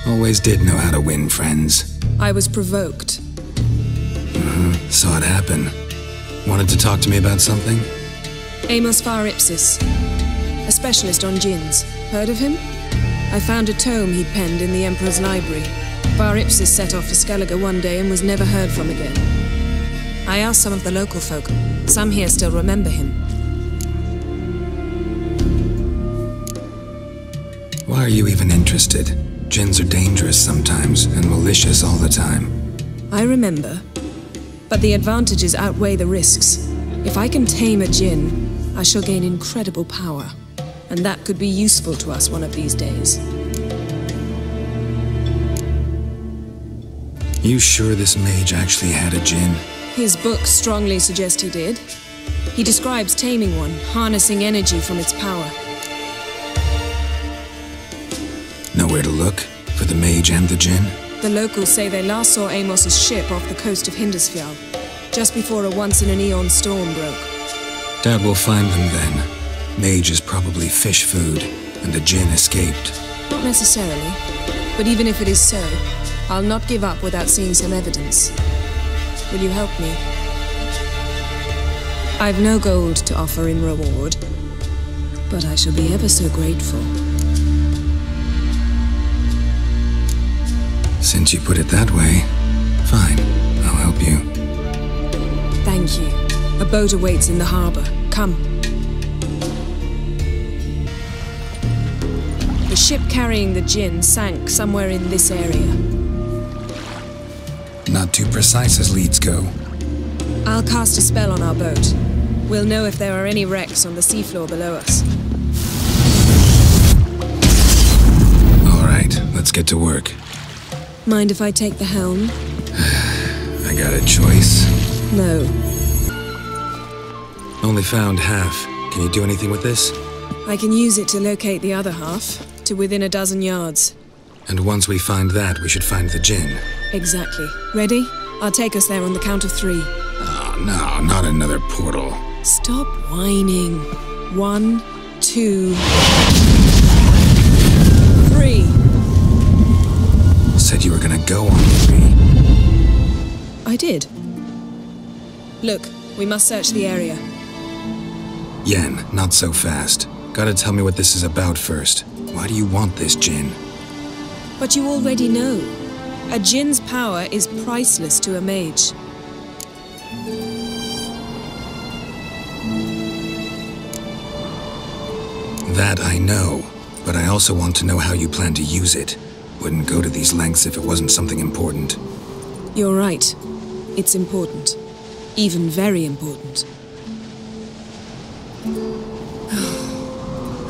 Always did know how to win friends. I was provoked. Saw it happen. Wanted to talk to me about something? Amos Ipsis, a specialist on djinns. Heard of him? I found a tome he'd penned in the Emperor's library. Ipsis set off for Skellige one day and was never heard from again. I asked some of the local folk. Some here still remember him. Why are you even interested? Djinns are dangerous sometimes, and malicious all the time. I remember. But the advantages outweigh the risks. If I can tame a djinn, I shall gain incredible power. And that could be useful to us one of these days. You sure this mage actually had a djinn? His books strongly suggest he did. He describes taming one, harnessing energy from its power. Nowhere to look for the mage and the djinn? The locals say they last saw Amos's ship off the coast of Hindisfjall, just before a once-in-an-eon storm broke. Doubt we'll find them then. Mage is probably fish food, and the djinn escaped. Not necessarily, but even if it is so, I'll not give up without seeing some evidence. Will you help me? I've no gold to offer in reward, but I shall be ever so grateful. Since you put it that way, fine, I'll help you. Thank you. A boat awaits in the harbor. Come. The ship carrying the djinn sank somewhere in this area. Not too precise as leads go. I'll cast a spell on our boat. We'll know if there are any wrecks on the seafloor below us. All right, let's get to work. Mind if I take the helm? I got a choice. No. Only found half. Can you do anything with this? I can use it to locate the other half, to within a dozen yards. And once we find that, we should find the djinn. Exactly. Ready? I'll take us there on the count of 3. Oh, no, not another portal. Stop whining. 1, 2, 3. Said you were gonna go on 3. I did. Look, we must search the area. Yen, not so fast. Gotta tell me what this is about first. Why do you want this djinn? But you already know. A djinn's power is priceless to a mage. That I know, but I also want to know how you plan to use it. Wouldn't go to these lengths if it wasn't something important. You're right. It's important. Even very important.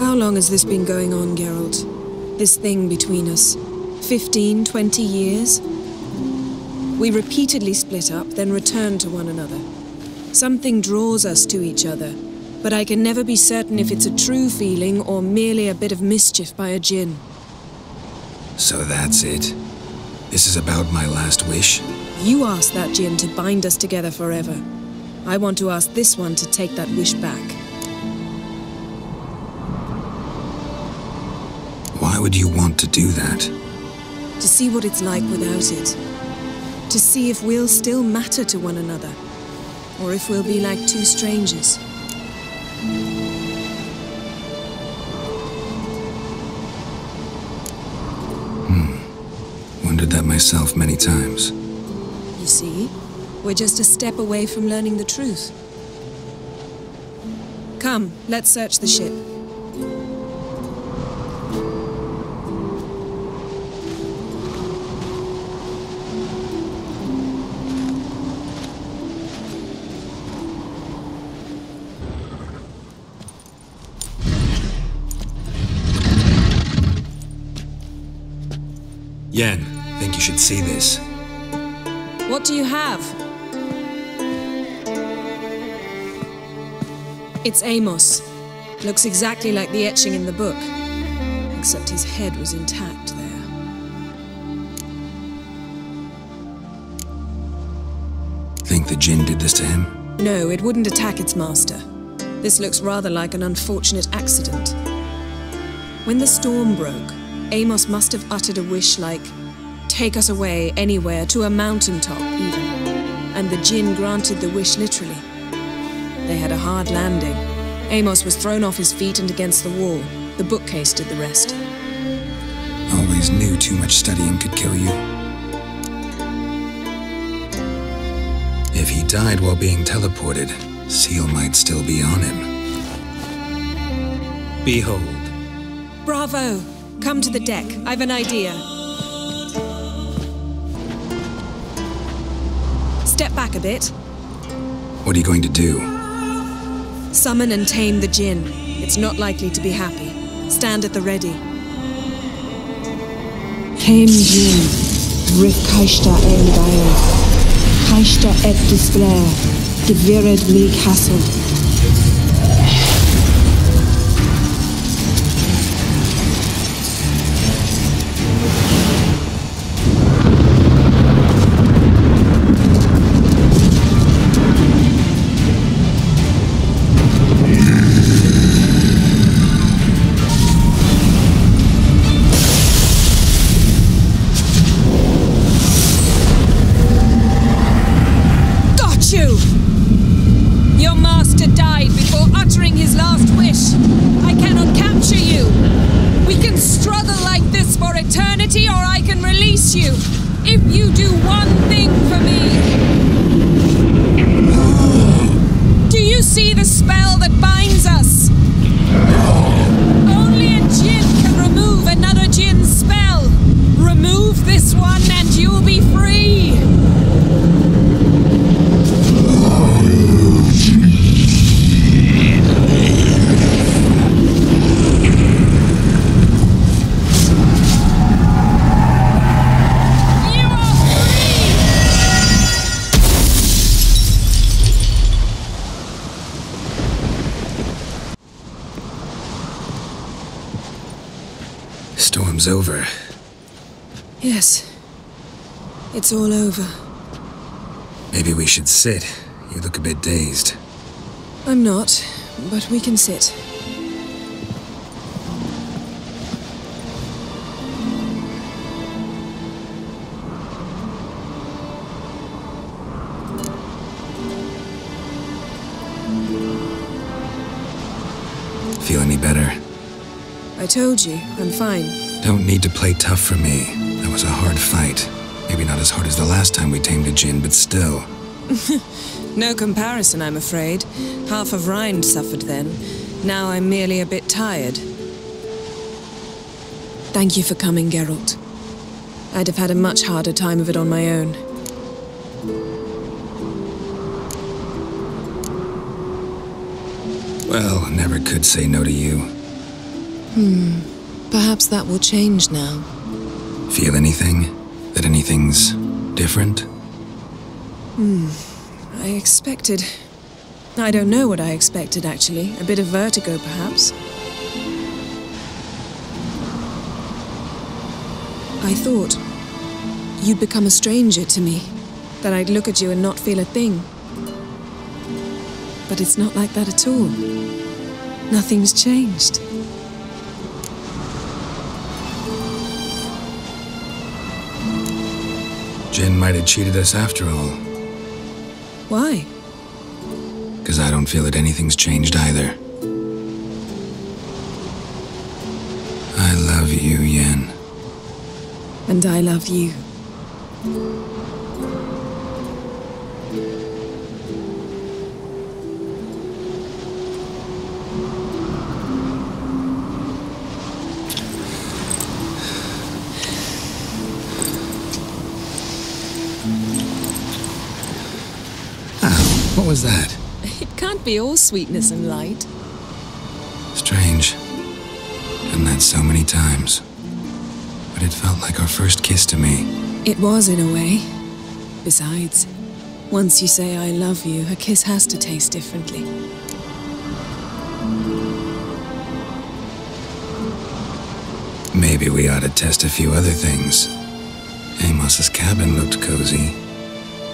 How long has this been going on, Geralt? This thing between us? 15, 20 years? We repeatedly split up, then return to one another. Something draws us to each other, but I can never be certain if it's a true feeling or merely a bit of mischief by a djinn. So that's it? This is about my last wish? You asked that djinn to bind us together forever. I want to ask this one to take that wish back. Why would you want to do that? To see what it's like without it. To see if we'll still matter to one another. Or if we'll be like two strangers. Wondered that myself many times. You see, we're just a step away from learning the truth. Come, let's search the ship. Yen, think you should see this. What do you have? It's Amos. Looks exactly like the etching in the book. Except his head was intact there. Think the djinn did this to him? No, it wouldn't attack its master. This looks rather like an unfortunate accident. When the storm broke, Amos must have uttered a wish like, take us away anywhere, to a mountaintop even. And the djinn granted the wish literally. They had a hard landing. Amos was thrown off his feet and against the wall. The bookcase did the rest. Always knew too much studying could kill you. If he died while being teleported, Seal might still be on him. Behold. Bravo! Come to the deck. I've an idea. Step back a bit. What are you going to do? Summon and tame the djinn. It's not likely to be happy. Stand at the ready. Tame djinn. Rif kaishta el gael. Kaishta et displair. Devired me castle. Storm's over. Yes. It's all over. Maybe we should sit. You look a bit dazed. I'm not, but we can sit. Feel any better? I told you, I'm fine. Don't need to play tough for me. That was a hard fight. Maybe not as hard as the last time we tamed a djinn, but still. No comparison, I'm afraid. Half of Rhine suffered then. Now I'm merely a bit tired. Thank you for coming, Geralt. I'd have had a much harder time of it on my own. Well, never could say no to you. Perhaps that will change now. Feel anything? That anything's different? I expected... I don't know what I expected, actually. A bit of vertigo, perhaps. I thought you'd become a stranger to me. That I'd look at you and not feel a thing. But it's not like that at all. Nothing's changed. Jinn might have cheated us after all. Why? Because I don't feel that anything's changed either. I love you, Yen. And I love you. What was that? It can't be all sweetness and light. Strange. Done that so many times. But it felt like our first kiss to me. It was, in a way. Besides, once you say I love you, a kiss has to taste differently. Maybe we ought to test a few other things. Amos's cabin looked cozy.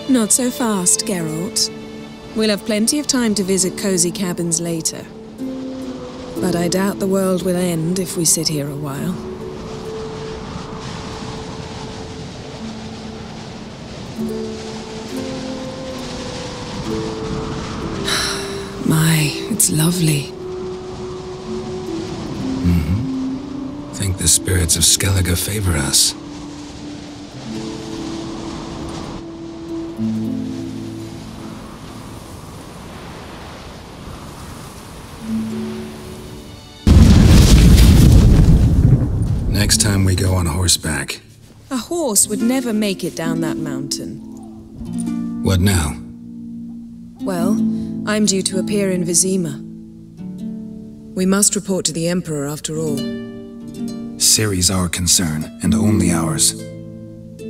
Not so fast, Geralt. We'll have plenty of time to visit cozy cabins later. But I doubt the world will end if we sit here a while. My, it's lovely. Think the spirits of Skellige favor us. Next time we go on horseback. A horse would never make it down that mountain. What now? Well, I'm due to appear in Vizima. We must report to the Emperor after all. Ciri's our concern, and only ours.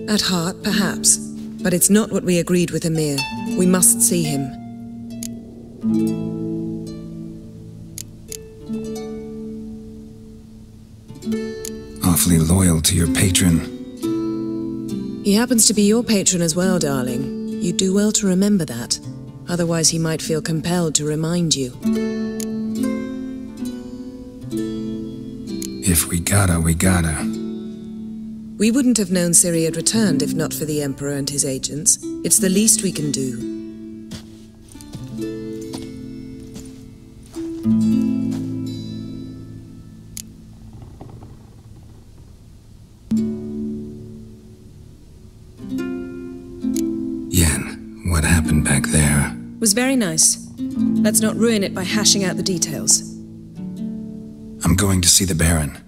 At heart, perhaps. But it's not what we agreed with Emir. We must see him. Awfully loyal to your patron. He happens to be your patron as well, darling. You'd do well to remember that. Otherwise he might feel compelled to remind you. If we gotta, we gotta. We wouldn't have known Ciri had returned if not for the Emperor and his agents. It's the least we can do. Yen, what happened back there? Was very nice. Let's not ruin it by hashing out the details. I'm going to see the Baron.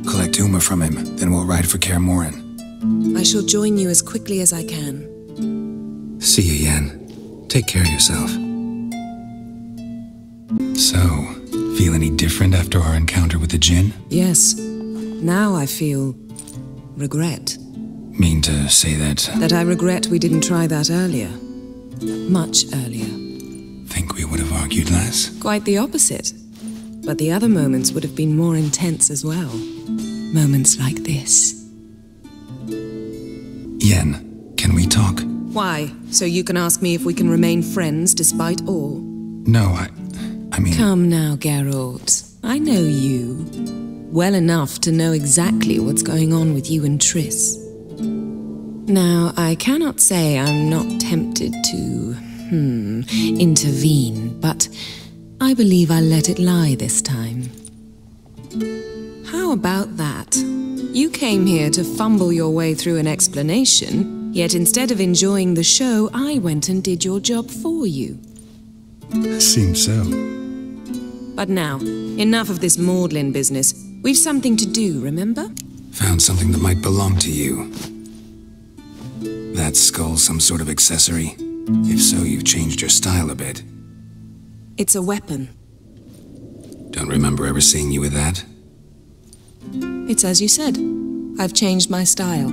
Collect Uma from him, then we'll ride for Kaer Morhen. I shall join you as quickly as I can. See you, Yen. Take care of yourself. So, feel any different after our encounter with the Djinn? Yes. Now I feel... regret. Mean to say that... That I regret we didn't try that earlier. Much earlier. Think we would have argued less? Quite the opposite. But the other moments would have been more intense as well. Moments like this. Yen, can we talk? Why? So you can ask me if we can remain friends despite all? No, I mean... Come now, Geralt. I know you. Well enough to know exactly what's going on with you and Triss. Now, I cannot say I'm not tempted to... intervene, but... I believe I'll let it lie this time. How about that? You came here to fumble your way through an explanation, yet instead of enjoying the show, I went and did your job for you. Seems so. But now, enough of this maudlin business. We've something to do, remember? Found something that might belong to you. That skull some sort of accessory? If so, you've changed your style a bit. It's a weapon. Don't remember ever seeing you with that? It's as you said. I've changed my style.